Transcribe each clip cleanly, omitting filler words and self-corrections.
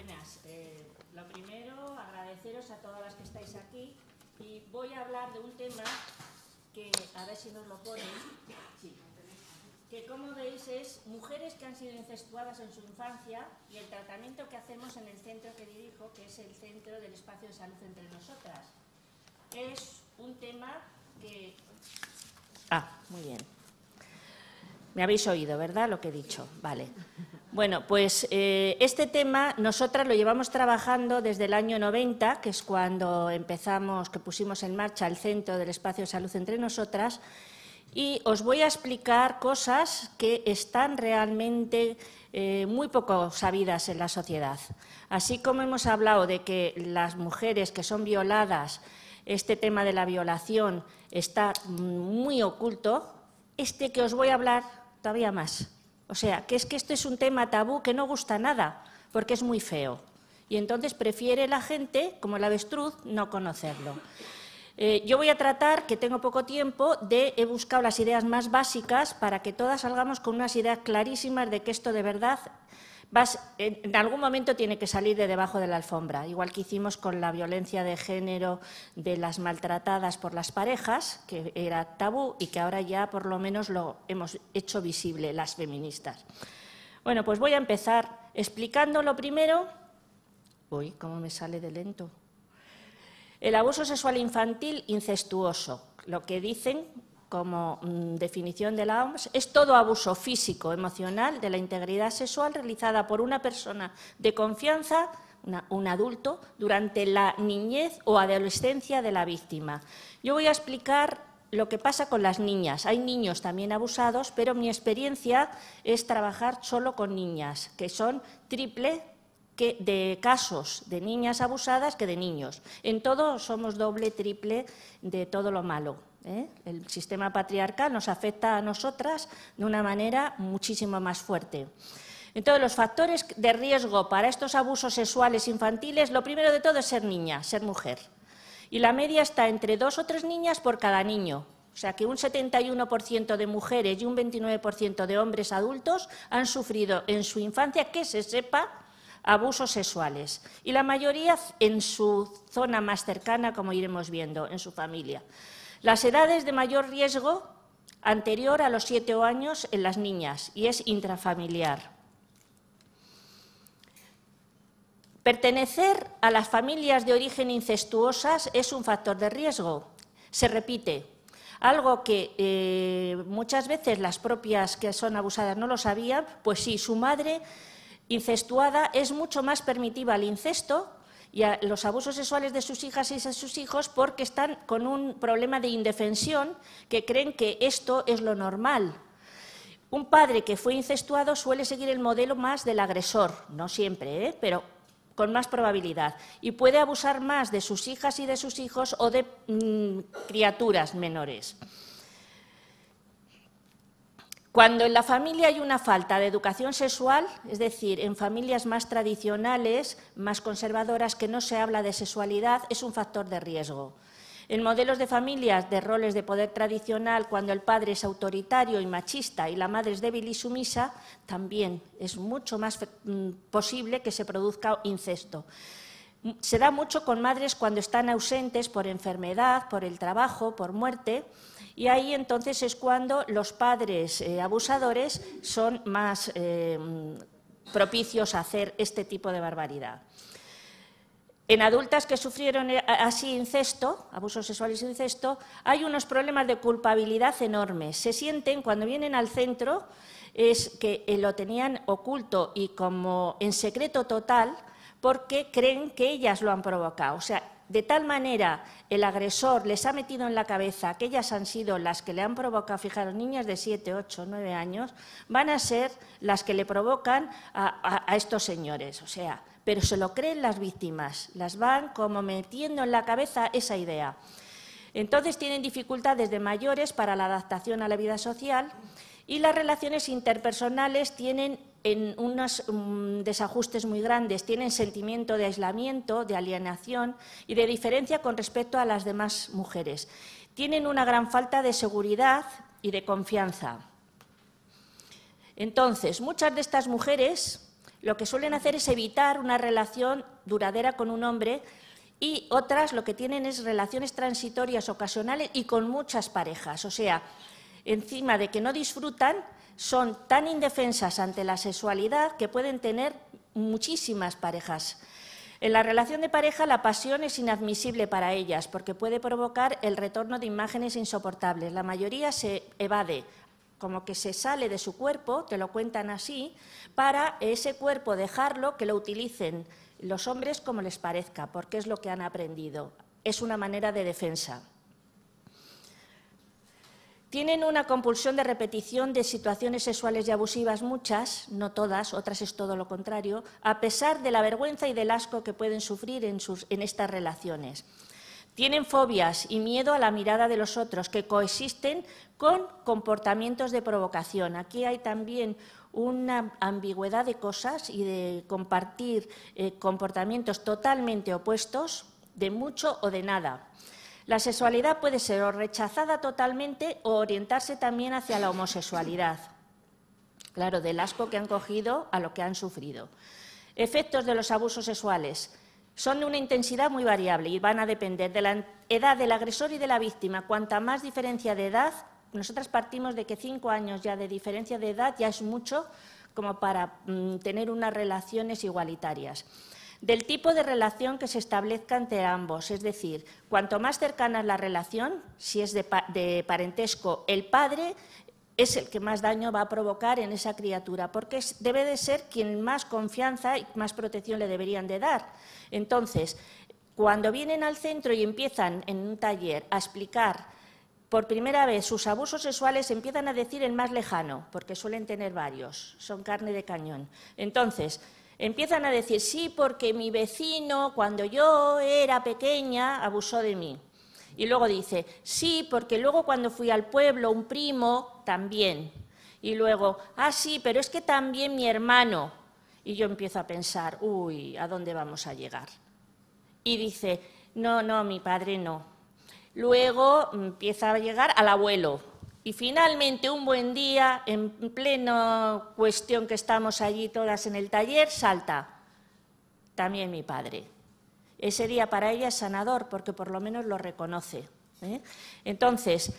Buenas. Lo primero, agradeceros a todas las que estáis aquí y voy a hablar de un tema que, a ver si nos lo ponen, sí, que como veis es mujeres que han sido incestuadas en su infancia y el tratamiento que hacemos en el centro que dirijo, que es el Centro del Espacio de Salud Entre Nosotras. Es un tema que... muy bien. Me habéis oído, ¿verdad?, lo que he dicho. Vale. Bueno, pues este tema nosotras lo llevamos trabajando desde el año 90, que es cuando empezamos, que pusimos en marcha el Centro del Espacio de Salud Entre Nosotras, y os voy a explicar cosas que están realmente muy poco sabidas en la sociedad. Así como hemos hablado de que las mujeres que son violadas, este tema de la violación está muy oculto, este que os voy a hablar todavía más. O sea, que es que esto es un tema tabú que no gusta nada, porque es muy feo. Y entonces prefiere la gente, como el avestruz, no conocerlo. Yo voy a tratar, que tengo poco tiempo, he buscado las ideas más básicas para que todas salgamos con unas ideas clarísimas de que esto de verdad en algún momento tiene que salir de debajo de la alfombra, igual que hicimos con la violencia de género de las maltratadas por las parejas, que era tabú y que ahora ya por lo menos lo hemos hecho visible las feministas. Bueno, pues voy a empezar explicando lo primero. Uy, cómo me sale de lento. El abuso sexual infantil incestuoso, lo que dicen como definición de la OMS, es todo abuso físico, emocional, de la integridad sexual realizada por una persona de confianza, un adulto, durante la niñez o adolescencia de la víctima. Yo voy a explicar lo que pasa con las niñas. Hay niños también abusados, pero mi experiencia es trabajar solo con niñas, que son triple de casos de niñas abusadas que de niños. En todo somos doble, triple de todo lo malo. El sistema patriarcal nos afecta a nosotras de una manera muchísimo más fuerte. Entonces, los factores de riesgo para estos abusos sexuales infantiles, lo primero de todo es ser niña, ser mujer. Y la media está entre 2 o 3 niñas por cada niño. O sea que un 71% de mujeres y un 29% de hombres adultos han sufrido en su infancia, que se sepa, abusos sexuales, y la mayoría en su zona más cercana, como iremos viendo, en su familia. Las edades de mayor riesgo, anterior a los 7 años en las niñas, y es intrafamiliar. Pertenecer a las familias de origen incestuosas es un factor de riesgo. Se repite, algo que muchas veces las propias que son abusadas no lo sabían, pues sí, su madre incestuada es mucho más permisiva al incesto y a los abusos sexuales de sus hijas y de sus hijos porque están con un problema de indefensión que creen que esto es lo normal. Un padre que fue incestuado suele seguir el modelo más del agresor, no siempre, pero con más probabilidad, y puede abusar más de sus hijas y de sus hijos o de criaturas menores. Cuando en la familia hay una falta de educación sexual, es decir, en familias más tradicionales, más conservadoras, que no se habla de sexualidad, es un factor de riesgo. En modelos de familias de roles de poder tradicional, cuando el padre es autoritario y machista y la madre es débil y sumisa, también es mucho más posible que se produzca incesto. Se da mucho con madres cuando están ausentes por enfermedad, por el trabajo, por muerte, y ahí entonces es cuando los padres abusadores son más propicios a hacer este tipo de barbaridad. En adultas que sufrieron así incesto, abusos sexuales e incesto, hay unos problemas de culpabilidad enormes. Se sienten, cuando vienen al centro, es que lo tenían oculto y como en secreto total, porque creen que ellas lo han provocado. O sea, de tal manera el agresor les ha metido en la cabeza que ellas han sido las que le han provocado, fijaros, niñas de 7, 8, 9 años, van a ser las que le provocan a estos señores. O sea, pero se lo creen las víctimas, las van como metiendo en la cabeza esa idea. Entonces tienen dificultades de mayores para la adaptación a la vida social y las relaciones interpersonales tienen unos desajustes muy grandes, tienen sentimiento de aislamiento, de alienación y de diferencia con respecto a las demás mujeres. Tienen una gran falta de seguridad y de confianza. Entonces, muchas de estas mujeres lo que suelen hacer es evitar una relación duradera con un hombre, y otras lo que tienen es relaciones transitorias, ocasionales y con muchas parejas. O sea, encima de que no disfrutan, son tan indefensas ante la sexualidad que pueden tener muchísimas parejas. En la relación de pareja la pasión es inadmisible para ellas porque puede provocar el retorno de imágenes insoportables. La mayoría se evade, como que se sale de su cuerpo, te lo cuentan así, para ese cuerpo dejarlo, que lo utilicen los hombres como les parezca, porque es lo que han aprendido. Es una manera de defensa. Tienen una compulsión de repetición de situaciones sexuales y abusivas, muchas, no todas, otras es todo lo contrario, a pesar de la vergüenza y del asco que pueden sufrir en estas relaciones. Tienen fobias y miedo a la mirada de los otros, que coexisten con comportamientos de provocación. Aquí hay también una ambigüedad de cosas y de compartir comportamientos totalmente opuestos, de mucho o de nada. La sexualidad puede ser o rechazada totalmente o orientarse también hacia la homosexualidad. Claro, del asco que han cogido a lo que han sufrido. Efectos de los abusos sexuales. Son de una intensidad muy variable y van a depender de la edad del agresor y de la víctima. Cuanta más diferencia de edad, nosotras partimos de que 5 años ya de diferencia de edad ya es mucho como para tener unas relaciones igualitarias. Del tipo de relación que se establezca entre ambos, es decir, cuanto más cercana es la relación, si es de parentesco, el padre es el que más daño va a provocar en esa criatura, porque debe de ser quien más confianza y más protección le deberían de dar. Entonces, cuando vienen al centro y empiezan en un taller a explicar por primera vez sus abusos sexuales, empiezan a decir el más lejano, porque suelen tener varios, son carne de cañón. Entonces, empiezan a decir, sí, porque mi vecino, cuando yo era pequeña, abusó de mí. Y luego dice, sí, porque luego cuando fui al pueblo, un primo, también. Y luego, ah, sí, pero es que también mi hermano. Y yo empiezo a pensar, uy, ¿a dónde vamos a llegar? Y dice, no, no, mi padre no. Luego empieza a llegar al abuelo. Y finalmente, un buen día, en plena cuestión que estamos allí todas en el taller, salta también mi padre. Ese día para ella es sanador porque por lo menos lo reconoce. Entonces,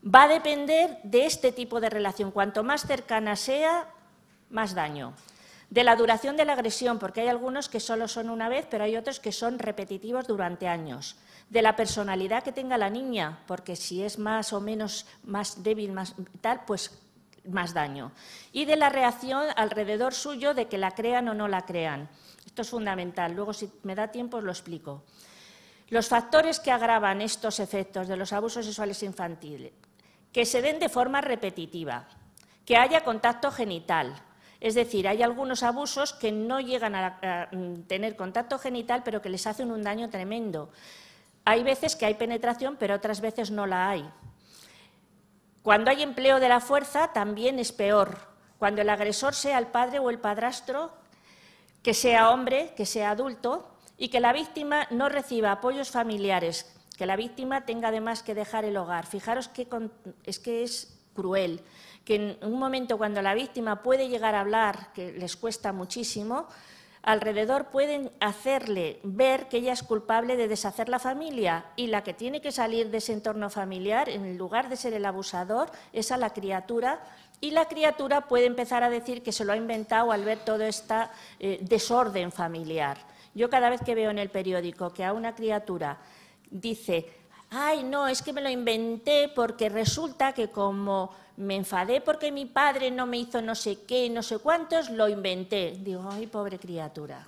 va a depender de este tipo de relación. Cuanto más cercana sea, más daño. De la duración de la agresión, porque hay algunos que solo son una vez, pero hay otros que son repetitivos durante años. De la personalidad que tenga la niña, porque si es más o menos más débil, más tal, pues más daño. Y de la reacción alrededor suyo de que la crean o no la crean. Esto es fundamental. Luego, si me da tiempo, os lo explico. Los factores que agravan estos efectos de los abusos sexuales infantiles, que se den de forma repetitiva, que haya contacto genital. Es decir, hay algunos abusos que no llegan a tener contacto genital, pero que les hacen un daño tremendo. Hay veces que hay penetración, pero otras veces no la hay. Cuando hay empleo de la fuerza, también es peor. Cuando el agresor sea el padre o el padrastro, que sea hombre, que sea adulto, y que la víctima no reciba apoyos familiares, que la víctima tenga además que dejar el hogar. Fijaros que es cruel, que en un momento cuando la víctima puede llegar a hablar, que les cuesta muchísimo, alrededor pueden hacerle ver que ella es culpable de deshacer la familia y la que tiene que salir de ese entorno familiar, en lugar de ser el abusador, es a la criatura, y la criatura puede empezar a decir que se lo ha inventado al ver todo este desorden familiar. Yo cada vez que veo en el periódico que a una criatura dice, ay, no, es que me lo inventé porque resulta que como me enfadé porque mi padre no me hizo no sé qué, no sé cuántos, lo inventé. Digo, ay, pobre criatura.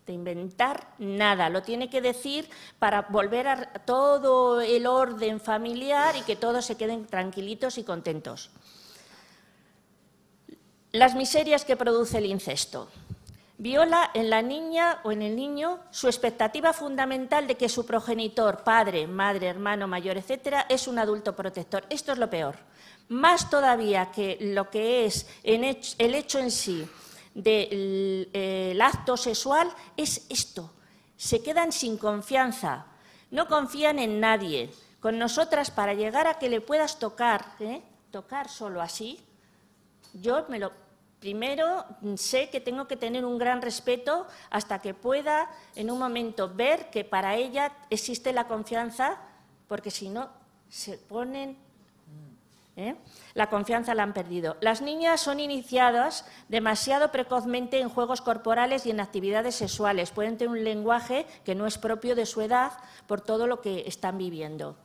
De inventar nada, lo tiene que decir para volver a todo el orden familiar y que todos se queden tranquilitos y contentos. Las miserias que produce el incesto. Viola en la niña o en el niño su expectativa fundamental de que su progenitor, padre, madre, hermano mayor, etcétera, es un adulto protector. Esto es lo peor. Más todavía que lo que es el hecho en sí del acto sexual es esto. Se quedan sin confianza, no confían en nadie. Con nosotras, para llegar a que le puedas tocar, tocar solo así, yo me lo primero sé que tengo que tener un gran respeto hasta que pueda en un momento ver que para ella existe la confianza, porque si no se ponen... La confianza la han perdido. Las niñas son iniciadas demasiado precozmente en juegos corporales y en actividades sexuales. Pueden tener un lenguaje que no es propio de su edad por todo lo que están viviendo.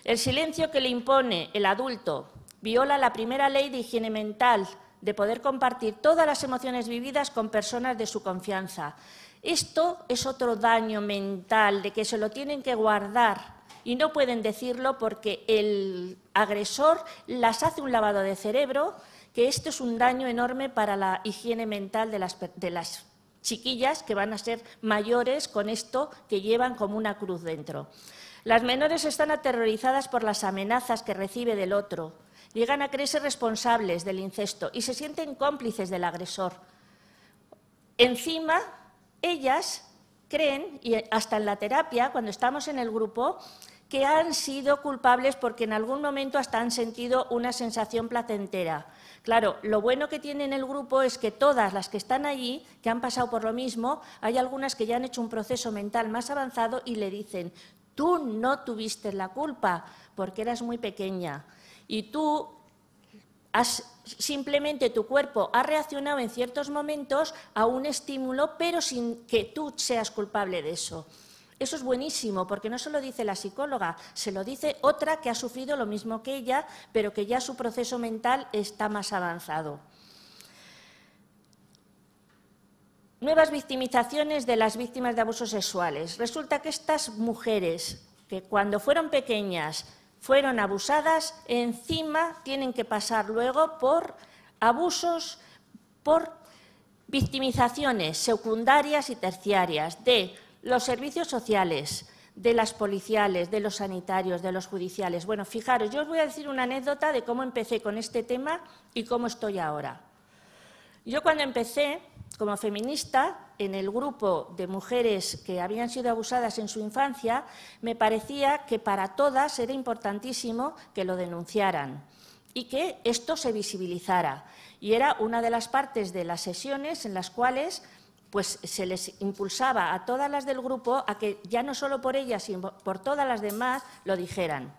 El silencio que le impone el adulto viola la primera ley de higiene mental, de poder compartir todas las emociones vividas con personas de su confianza. Esto es otro daño mental, de que se lo tienen que guardar y no pueden decirlo porque el agresor las hace un lavado de cerebro, que esto es un daño enorme para la higiene mental de las chiquillas que van a ser mayores con esto que llevan como una cruz dentro. Las menores están aterrorizadas por las amenazas que recibe del otro, llegan a creerse responsables del incesto y se sienten cómplices del agresor. Encima, ellas creen, y hasta en la terapia, cuando estamos en el grupo, que han sido culpables porque en algún momento hasta han sentido una sensación placentera. Claro, lo bueno que tiene en el grupo es que todas las que están allí, que han pasado por lo mismo, hay algunas que ya han hecho un proceso mental más avanzado y le dicen: tú no tuviste la culpa porque eras muy pequeña y tú simplemente tu cuerpo ha reaccionado en ciertos momentos a un estímulo, pero sin que tú seas culpable de eso. Eso es buenísimo, porque no se lo dice la psicóloga, se lo dice otra que ha sufrido lo mismo que ella, pero que ya su proceso mental está más avanzado. Nuevas victimizaciones de las víctimas de abusos sexuales. Resulta que estas mujeres, que cuando fueron pequeñas fueron abusadas, encima tienen que pasar luego por abusos, por victimizaciones secundarias y terciarias de los servicios sociales, de las policiales, de los sanitarios, de los judiciales. Bueno, fijaros, yo os voy a decir una anécdota de cómo empecé con este tema y cómo estoy ahora. Yo cuando empecé como feminista en el grupo de mujeres que habían sido abusadas en su infancia, me parecía que para todas era importantísimo que lo denunciaran y que esto se visibilizara. Y era una de las partes de las sesiones en las cuales pues se les impulsaba a todas las del grupo a que ya no solo por ellas, sino por todas las demás lo dijeran.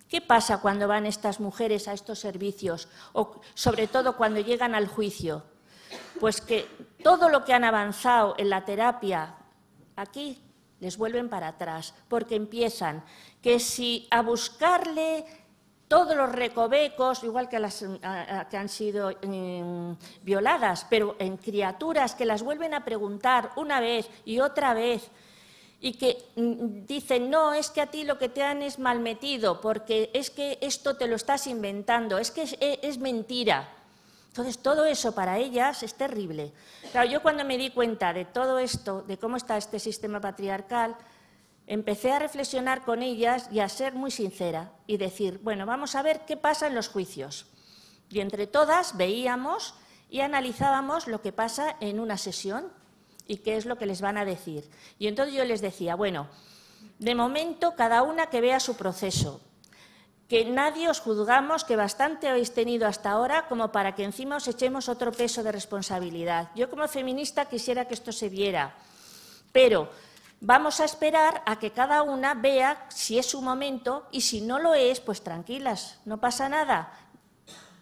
¿Qué pasa cuando van estas mujeres a estos servicios o sobre todo cuando llegan al juicio? Pues que todo lo que han avanzado en la terapia aquí les vuelven para atrás, porque empiezan que si a buscarle todos los recovecos, igual que las que han sido violadas, pero en criaturas que las vuelven a preguntar una vez y otra vez y que dicen, no, es que a ti lo que te han es mal metido, porque es que esto te lo estás inventando, es que es mentira. Entonces, todo eso para ellas es terrible. Claro, yo cuando me di cuenta de todo esto, de cómo está este sistema patriarcal, empecé a reflexionar con ellas y a ser muy sincera y decir, bueno, vamos a ver qué pasa en los juicios. Y entre todas veíamos y analizábamos lo que pasa en una sesión y qué es lo que les van a decir. Y entonces yo les decía, bueno, de momento cada una que vea su proceso, que nadie os juzgamos, que bastante habéis tenido hasta ahora como para que encima os echemos otro peso de responsabilidad. Yo como feminista quisiera que esto se viera, pero vamos a esperar a que cada una vea si es su momento y si no lo es, pues tranquilas, no pasa nada.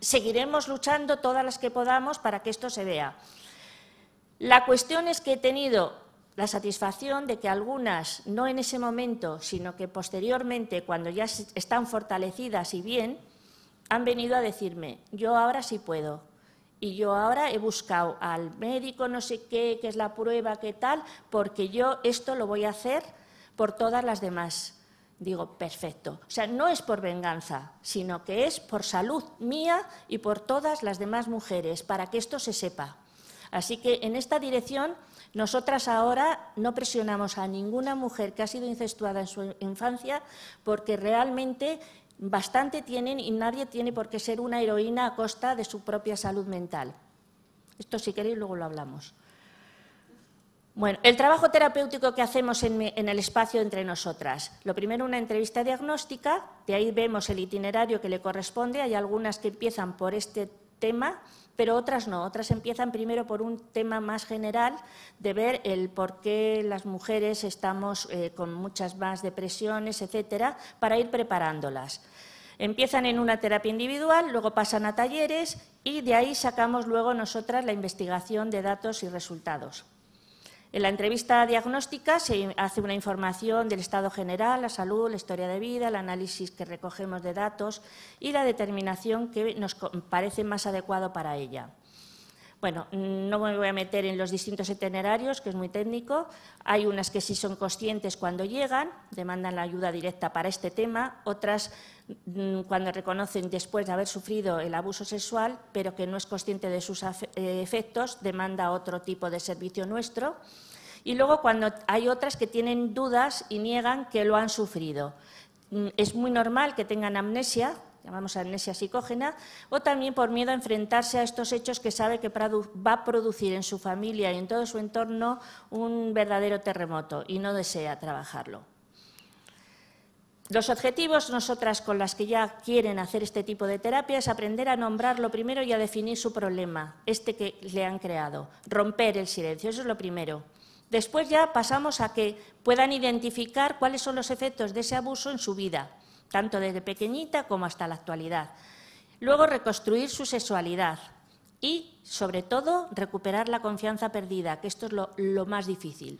Seguiremos luchando todas las que podamos para que esto se vea. La cuestión es que he tenido la satisfacción de que algunas, no en ese momento, sino que posteriormente, cuando ya están fortalecidas y bien, han venido a decirme, yo ahora sí puedo. Y yo ahora he buscado al médico no sé qué es la prueba, qué tal, porque yo esto lo voy a hacer por todas las demás. Digo, perfecto. O sea, no es por venganza, sino que es por salud mía y por todas las demás mujeres, para que esto se sepa. Así que en esta dirección, nosotras ahora no presionamos a ninguna mujer que ha sido incestuada en su infancia, porque realmente bastante tienen y nadie tiene por qué ser una heroína a costa de su propia salud mental. Esto si queréis luego lo hablamos. Bueno, el trabajo terapéutico que hacemos en el espacio entre nosotras. Lo primero, una entrevista diagnóstica, de ahí vemos el itinerario que le corresponde. Hay algunas que empiezan por este tema, pero otras no. Otras empiezan primero por un tema más general de ver el por qué las mujeres estamos con muchas más depresiones, etcétera, para ir preparándolas. Empiezan en una terapia individual, luego pasan a talleres y de ahí sacamos luego nosotras la investigación de datos y resultados. En la entrevista diagnóstica se hace una información del estado general, la salud, la historia de vida, el análisis que recogemos de datos y la determinación que nos parece más adecuado para ella. Bueno, no me voy a meter en los distintos itinerarios, que es muy técnico. Hay unas que sí son conscientes cuando llegan, demandan la ayuda directa para este tema, otras cuando reconocen después de haber sufrido el abuso sexual, pero que no es consciente de sus efectos, demanda otro tipo de servicio nuestro. Y luego cuando hay otras que tienen dudas y niegan que lo han sufrido. Es muy normal que tengan amnesia, llamamos amnesia psicógena, o también por miedo a enfrentarse a estos hechos que sabe que va a producir en su familia y en todo su entorno un verdadero terremoto y no desea trabajarlo. Los objetivos, nosotras con las que ya quieren hacer este tipo de terapia, es aprender a nombrarlo primero y a definir su problema, este que le han creado, romper el silencio, eso es lo primero. Después ya pasamos a que puedan identificar cuáles son los efectos de ese abuso en su vida, tanto desde pequeñita como hasta la actualidad. Luego reconstruir su sexualidad y, sobre todo, recuperar la confianza perdida, que esto es lo más difícil.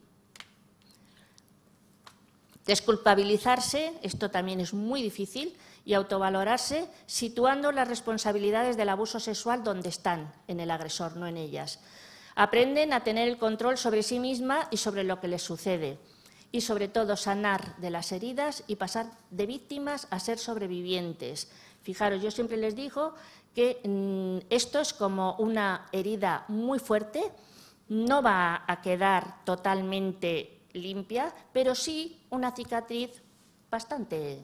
Desculpabilizarse, esto también es muy difícil, y autovalorarse situando las responsabilidades del abuso sexual donde están, en el agresor, no en ellas. Aprenden a tener el control sobre sí misma y sobre lo que les sucede. Y, sobre todo, sanar de las heridas y pasar de víctimas a ser sobrevivientes. Fijaros, yo siempre les digo que esto es como una herida muy fuerte, no va a quedar totalmente limpia, pero sí una cicatriz bastante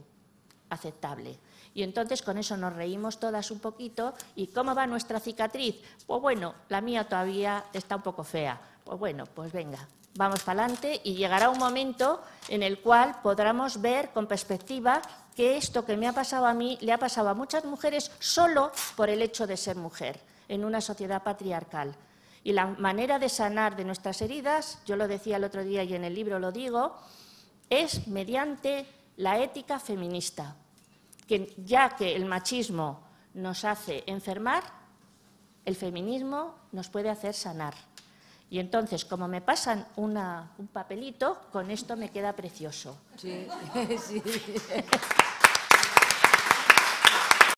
aceptable. Y entonces con eso nos reímos todas un poquito. ¿Y cómo va nuestra cicatriz? Pues bueno, la mía todavía está un poco fea. Pues bueno, pues venga, vamos para adelante y llegará un momento en el cual podremos ver con perspectiva que esto que me ha pasado a mí le ha pasado a muchas mujeres solo por el hecho de ser mujer en una sociedad patriarcal. Y la manera de sanar de nuestras heridas, yo lo decía el otro día y en el libro lo digo, es mediante la ética feminista, que ya que el machismo nos hace enfermar, el feminismo nos puede hacer sanar. Y entonces, como me pasan un papelito, con esto me queda precioso. Sí, sí.